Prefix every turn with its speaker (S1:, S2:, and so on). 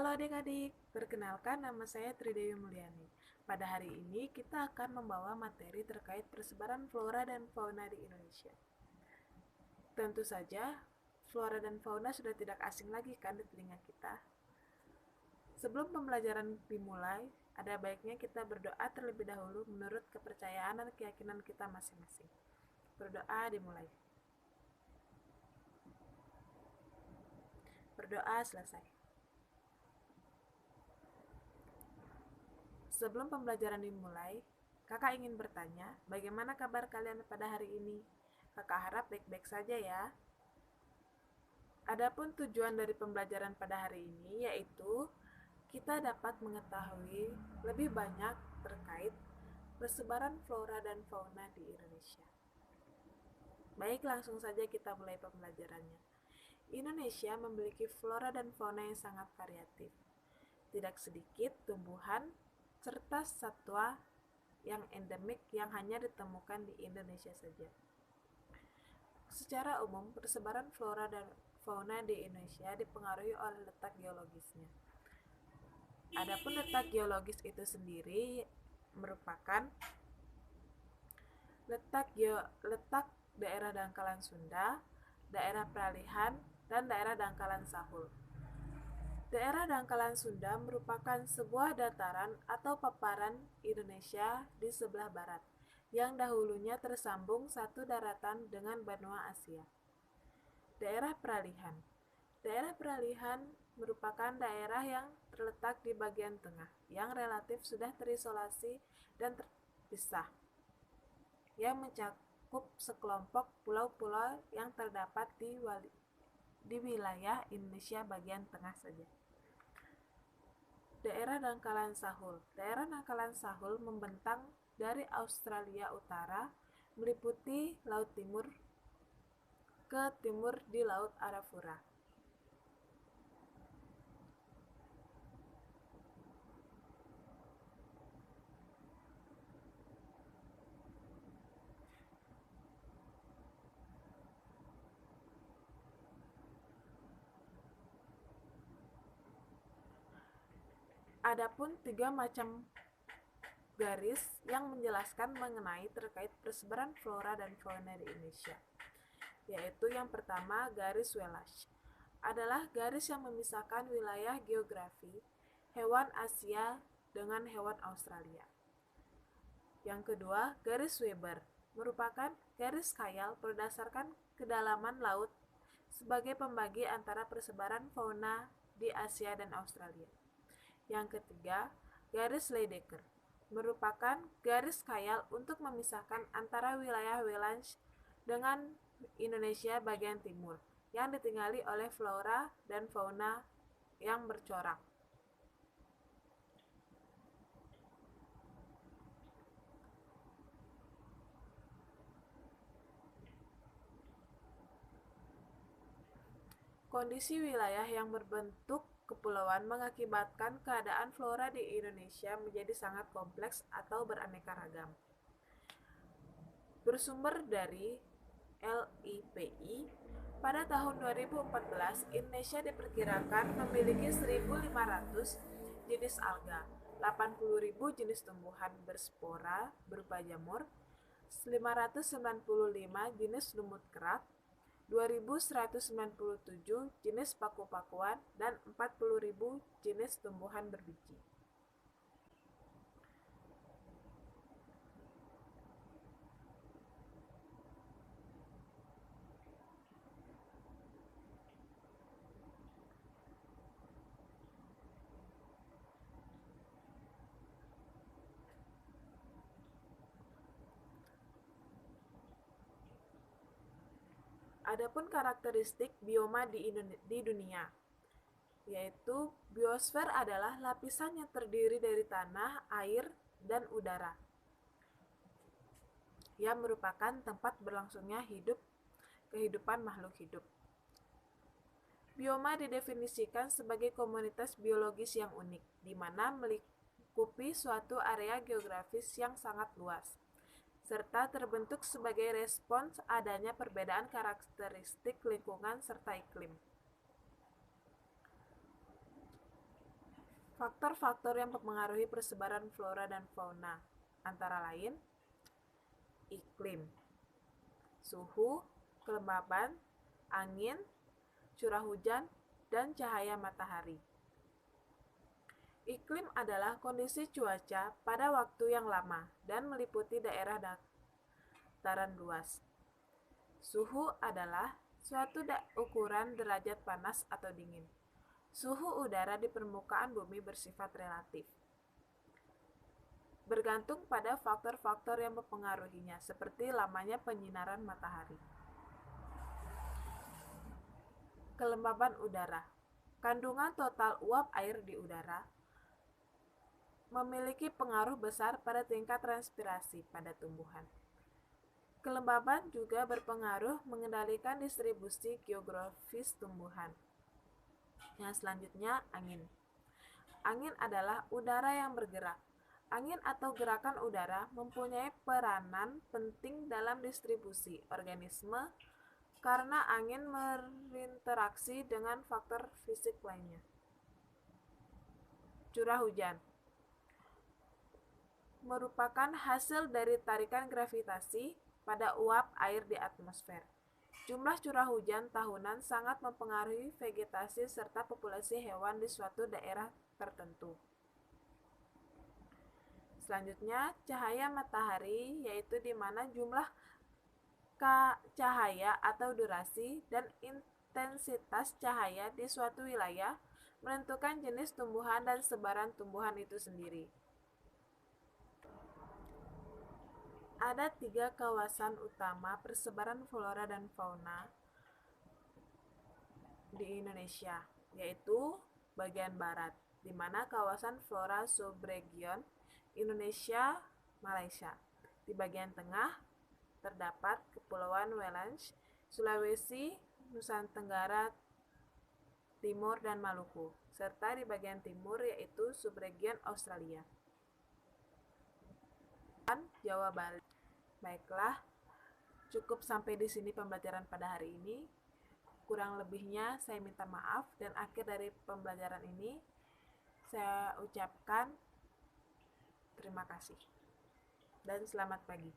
S1: Halo adik-adik, perkenalkan nama saya Tridewi Mulyani. Pada hari ini kita akan membawa materi terkait persebaran flora dan fauna di Indonesia. Tentu saja, flora dan fauna sudah tidak asing lagi kan di telinga kita. Sebelum pembelajaran dimulai, ada baiknya kita berdoa terlebih dahulu menurut kepercayaan dan keyakinan kita masing-masing. Berdoa dimulai. Berdoa selesai. Sebelum pembelajaran dimulai, kakak ingin bertanya, bagaimana kabar kalian pada hari ini? Kakak harap baik-baik saja ya. Adapun tujuan dari pembelajaran pada hari ini yaitu kita dapat mengetahui lebih banyak terkait persebaran flora dan fauna di Indonesia. Baik, langsung saja kita mulai pembelajarannya. Indonesia memiliki flora dan fauna yang sangat variatif. Tidak sedikit tumbuhan serta satwa yang endemik yang hanya ditemukan di Indonesia saja. Secara umum, persebaran flora dan fauna di Indonesia dipengaruhi oleh letak geologisnya. Adapun letak geologis itu sendiri merupakan letak daerah dangkalan Sunda, daerah peralihan, dan daerah dangkalan Sahul. Daerah dangkalan Sunda merupakan sebuah dataran atau paparan Indonesia di sebelah barat, yang dahulunya tersambung satu daratan dengan benua Asia. Daerah peralihan. Daerah peralihan merupakan daerah yang terletak di bagian tengah, yang relatif sudah terisolasi dan terpisah, yang mencakup sekelompok pulau-pulau yang terdapat di wilayah Indonesia bagian tengah saja. Daerah dangkalan Sahul. Daerah dangkalan Sahul membentang dari Australia Utara, meliputi Laut Timur ke timur di Laut Arafura. Adapun 3 macam garis yang menjelaskan mengenai terkait persebaran flora dan fauna di Indonesia, yaitu yang pertama garis Welsh adalah garis yang memisahkan wilayah geografi hewan Asia dengan hewan Australia. Yang kedua, garis Weber merupakan garis khayal berdasarkan kedalaman laut sebagai pembagi antara persebaran fauna di Asia dan Australia. Yang ketiga, garis Lydekker merupakan garis khayal untuk memisahkan antara wilayah Welsh dengan Indonesia bagian timur yang ditinggali oleh flora dan fauna yang bercorak. Kondisi wilayah yang berbentuk kepulauan mengakibatkan keadaan flora di Indonesia menjadi sangat kompleks atau beraneka ragam. Bersumber dari LIPI, pada tahun 2014 Indonesia diperkirakan memiliki 1.500 jenis alga, 80.000 jenis tumbuhan berspora berupa jamur, 595 jenis lumut kerak, 2.197 jenis paku-pakuan, dan 40.000 jenis tumbuhan berbiji. Adapun karakteristik bioma di dunia, yaitu biosfer adalah lapisan yang terdiri dari tanah, air, dan udara, yang merupakan tempat berlangsungnya kehidupan makhluk hidup. Bioma didefinisikan sebagai komunitas biologis yang unik, di mana melingkupi suatu area geografis yang sangat luas, serta terbentuk sebagai respons adanya perbedaan karakteristik lingkungan serta iklim. Faktor-faktor yang mempengaruhi persebaran flora dan fauna antara lain iklim, suhu, kelembaban, angin, curah hujan, dan cahaya matahari. Iklim adalah kondisi cuaca pada waktu yang lama dan meliputi daerah dataran luas. Suhu adalah suatu ukuran derajat panas atau dingin. Suhu udara di permukaan bumi bersifat relatif, bergantung pada faktor-faktor yang mempengaruhinya, seperti lamanya penyinaran matahari. Kelembaban udara. Kandungan total uap air di udara memiliki pengaruh besar pada tingkat transpirasi pada tumbuhan. Kelembaban juga berpengaruh mengendalikan distribusi geografis tumbuhan. Yang selanjutnya, angin. Angin adalah udara yang bergerak. Angin atau gerakan udara mempunyai peranan penting dalam distribusi organisme karena angin berinteraksi dengan faktor fisik lainnya. Curah hujan merupakan hasil dari tarikan gravitasi pada uap air di atmosfer. Jumlah curah hujan tahunan sangat mempengaruhi vegetasi serta populasi hewan di suatu daerah tertentu. Selanjutnya, cahaya matahari, yaitu di mana jumlah cahaya atau durasi dan intensitas cahaya di suatu wilayah menentukan jenis tumbuhan dan sebaran tumbuhan itu sendiri. Ada 3 kawasan utama persebaran flora dan fauna di Indonesia, yaitu bagian barat, di mana kawasan flora subregion Indonesia, Malaysia. Di bagian tengah terdapat Kepulauan Welans, Sulawesi, Nusa Tenggara Timur, dan Maluku, serta di bagian timur yaitu subregion Australia. Jawa Bali. Baiklah, cukup sampai di sini pembelajaran pada hari ini. Kurang lebihnya saya minta maaf, dan akhir dari pembelajaran ini saya ucapkan terima kasih dan selamat pagi.